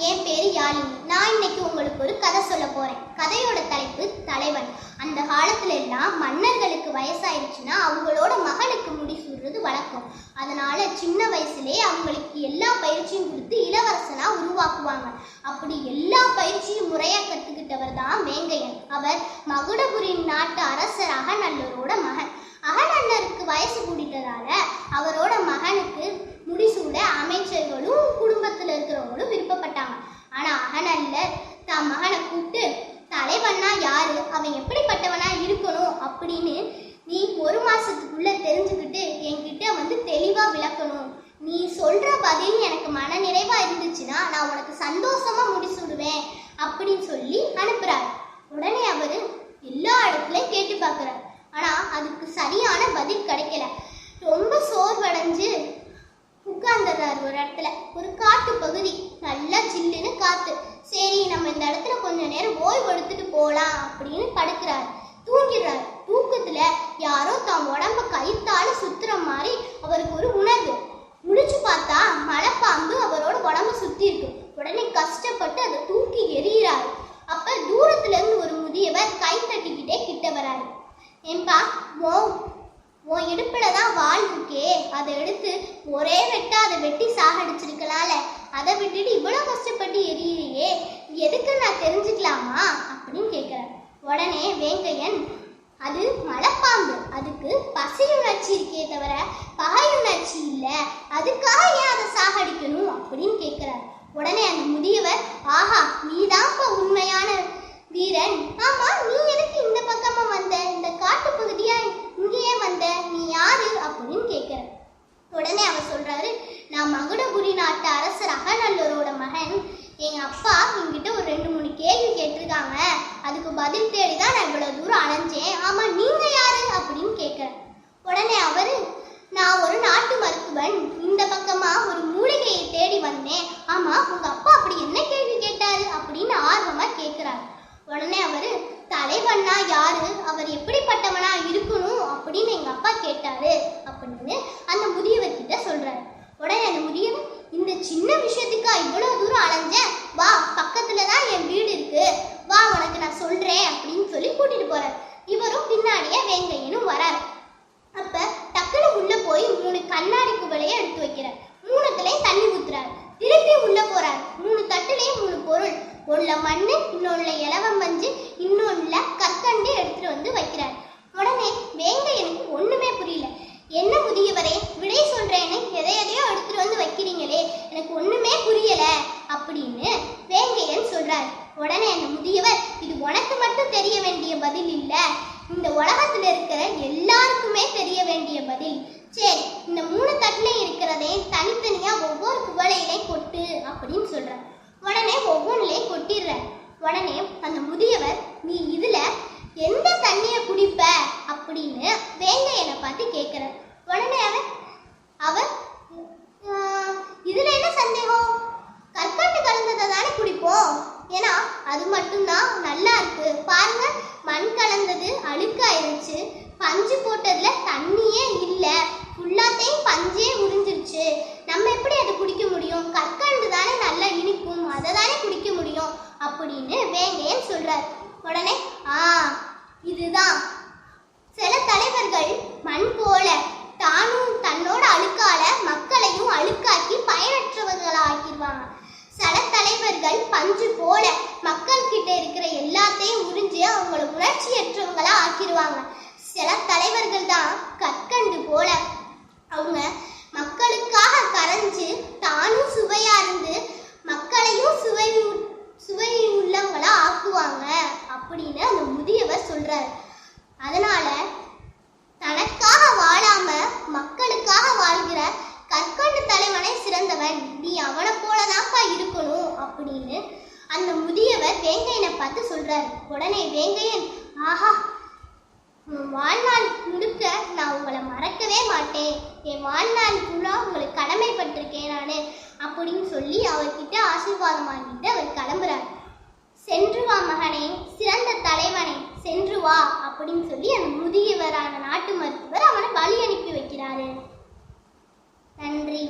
என் பேரு யாழினி. நான் இன்னைக்கு உங்களுக்கு ஒரு கதை சொல்ல போறேன். கதையோட தலைப்பு தலைவன். அந்த காலத்துல எல்லாம் மன்னர்களுக்கு வயசாயிடுச்சுன்னா அவங்களோட மகனுக்கு முடிசூடுறது வழக்கம். அதனால சின்ன வயசுலேயே அவங்களுக்கு எல்லா பயிற்சியும் கொடுத்து இளவரசனா உருவாக்குவாங்க. அப்படி எல்லா பயிற்சியும் முறையா கத்துக்கிட்டவர் தான் வேங்கையன். அவர் மகுடபுரி நாட்டு அரசர் அகநல்லரோட மகன். அகநல்லருக்கு வயசு கூடிட்டதால அவரோட மகனுக்கு முடிசூட அமைச்சர்களும் குடும்பத்தில் இருக்கிறவங்களும் விருப்பப்பட்டாங்க. ஆனா அகநல்லர் தன் மகனை கூப்பிட்டு, தலைவன்னா யாரு, அவன் எப்படிப்பட்டவனா இருக்கணும் அப்படின்னு நீ 1 மாசத்துக்குள்ள தெரிஞ்சுக்கிட்டு என்கிட்ட வந்து தெளிவா விளக்கணும். நீ சொல்ற பதில் எனக்கு மன நிறைவா இருந்துச்சுன்னா நான் உனக்கு சந்தோஷமா முடிசூடுவேன் அப்படின்னு சொல்லி அனுப்புறாரு. உடனே அவரு எல்லா இடத்துலயும் கேட்டு பார்க்கிறார். ஆனா அதுக்கு சரியான பதில் கிடைக்கல. ரொம்ப சோர்வடைஞ்சு உட்கார்ந்துடுறாரு ஒரு இடத்துல. ஒரு காட்டு பகுதி, நல்லா சில்லுன்னு காத்து. சரி, நம்ம இந்த இடத்துல கொஞ்ச நேரம் ஓய்வு எடுத்துட்டு போலாம் அப்படின்னு படுக்கிறாரு. தூங்கிடுறாரு. தூக்கத்துல யாரோ தான் உடம்ப கயித்தால சுத்துற மாதிரி அவருக்கு ஒரு உணர்வு. முடிச்சு பார்த்தா மலைப்பாம்பு அவரோட உடம்ப சுத்தி இருக்கு. உடனே கஷ்டப்பட்டு அதை தூக்கி எறிகிறாரு. அப்ப தூரத்துல இருந்து ஒரு முதியவர் கை தட்டிக்கிட்டே கிட்ட வராரு. ஏன்பா, உன் இடுப்புலதான் வாள் இருக்கே, அதை எடுத்து ஒரே வெட்டா அதை வெட்டி சாகடிச்சிருக்கலாம்ல, அதை விட்டுட்டு இவ்வளவு கஷ்டப்பட்டு எரியிறியே, எதுக்கு நான் தெரிஞ்சுக்கலாமா அப்படின்னு கேட்கிறார். உடனே வேங்கையன், அது மலைப்பாம்பு, அதுக்கு பசியுணர்ச்சி இருக்கே தவிர பகையுணர்ச்சி இல்லை, அதுக்காக ஏன் அதை சாகடிக்கணும் அப்படின்னு கேட்கிறார். உடனே அந்த முதியவர், ஆஹா, நீதான்ப்பா உண்மையான வீரன். ஆமா, நீ எதுக்கு இந்த பக்கமா வந்த, இந்த காட்டு பகுதியா இங்கேயே வந்த, நீ யாரு அப்படின்னு கேட்கிற. உடனே அவர் சொல்றாரு, நான் மகுடபுரி நாட்டு அரசர் அகநல்லரோட மகன். எங்க அப்பா என்கிட்ட ஒரு 2-3 கேள்வி கேட்டிருக்காங்க, அதுக்கு பதில் தேடிதான் நான் இவ்வளவு தூரம் அலைஞ்சேன். ஆமா, நீங்க யாரு அப்படின்னு கேட்கிற. உடனே அவரு, நான் ஒரு நாட்டு மருத்துவன், இந்த பக்கமா ஒரு மூலிகையை தேடி வந்தேன். ஆமா, உங்க அப்பா அப்படி என்ன கேள்வி கேட்டாரு அப்படின்னு ஆர்வமா கேட்கிறாரு. உடனே அவரு, தலைவன்னா யாரு, அவர் எப்படிப்பட்டவனா இருக்கணும் அப்படின்னு எங்க அப்பா கேட்டாரு அப்படின்னு அந்த முதியவர் கிட்ட சொல்றாரு. உடனே அந்த முதியவர், இந்த சின்ன விஷயத்துக்கா இவ்வளவு தூரம் அலைஞ்சேன், வா, பக்கத்துலதான் என் வீடு இருக்கு, வா உனக்கு நான் சொல்றேன் அப்படின்னு சொல்லி கூட்டிட்டு போறாரு. இவரும் பின்னாடியே வேங்கையனும் வராரு. அப்ப டக்குனு உள்ள போய் 3 கண்ணாடி குவளையை எடுத்து வைக்கிறார். 3த்துலயும் தண்ணி ஊத்துறாரு. திருப்பி உள்ள போறாரு. 3 தட்டுலயும் 3 பொருள், ஒண்ணுல மண்ணு, இன்னொன்னுல இலவம் மஞ்சு, இன்னொன்னுல கற்கண்டு எடுத்துட்டு வந்து வைக்கிறார். உடனே வேங்கையனுக்கு ஒண்ணுமே புரியல. என்ன முதியவரே, விடை சொல்றேன்னு எதையோ எடுத்துட்டு வந்து வைக்கிறீங்களே, எனக்கு ஒண்ணுமே புரியல அப்படின்னு வேங்கையன் சொல்றாரு. உடனே அந்த முதியவர், இது உனக்கு மட்டும் தெரிய வேண்டிய பதில் இல்ல, இந்த உலகத்துல இருக்கிற எல்லாருக்குமே தெரிய வேண்டிய பதில். சரி, இந்த 3 தட்டுலையும் இருக்கிறதே தனித்தனியா ஒவ்வொரு குவளையிலையும் கொட்டு அப்படின்னு சொல்றார். உடனே ஒவ்வொன்றுலையும் கொட்டிடுற. உடனே அந்த முதியவர், நீ இதுல எந்த தண்ணிய குடிப்ப அப்படின்னு வேங்கையனை பார்த்து கேட்கிறார். உடனே அவர் இதுல என்ன சந்தேகம், கற்கண்டு கலந்ததை தானே குடிப்போம், ஏன்னா அது மட்டும்தான் நல்லா இருக்கு, பாருங்க, மண் கலந்தது அழுக்காயிருச்சு, பஞ்சு போட்டதுல தண்ணியே இல்லை, ஃபுல்லாத்தையும் பஞ்சே உறிஞ்சிருச்சு, நம்ம எப்படி அதை குடிக்க முடியும், கற்கண்டு தானே நல்லா இனிக்கும், அதை தானே குடிக்க முடியும் அப்படின்னு வேங்கையன் சொல்றார். உடனே இதுதான், சில தலைவர்கள் மண் போல தானும் தன்னோட அழுக்கால மக்களையும் அழுக்காக்கி பயனற்றவர்களா ஆக்கிடுவாங்க. சில தலைவர்கள் பஞ்சு போல மக்கள் கிட்ட இருக்கிற எல்லாத்தையும் உறிஞ்சு அவங்கள உணர்ச்சியற்றவங்களா ஆக்கிடுவாங்க. சில தலைவர்கள் தான் கற்கண்டு போல, அவங்க மக்களுக்காக கரைஞ்சு தானும் சுவையா இருந்து மக்களையும் சுவை உள்ளவங்களா ஆக்குவாங்க அப்படின்னு அந்த முதியவர் சொல்றாரு. அதனால தனக்காக வாழாம மக்களுக்காக வாழ்கிற கற்கண்டு தலைவனை சிறந்தவன், நீ அவனை போலதான்ப்பா இருக்கணும் அப்படின்னு அந்த முதியவர் வேங்கையனை பார்த்து சொல்றாரு. உடனே வேங்கையன், ஆஹா, வாழ்நாள் முழுக்க நான் உங்களை மறக்கவே மாட்டேன், என் வாழ்நாள் ஃபுல்லா உங்களுக்கு கடமைப்பட்டிருக்கேன் நான் அப்படின்னு சொல்லி அவர்கிட்ட ஆசீர்வாதம் வாங்கிட்டு அவர் கிளம்புறாரு. சென்று வா மகனே, சிறந்த தலைவனை, சென்று வா அப்படின்னு சொல்லி அந்த முதியவரான நாட்டு மருத்துவர் அவனை வழி அனுப்பி வைக்கிறாரு. நன்றி.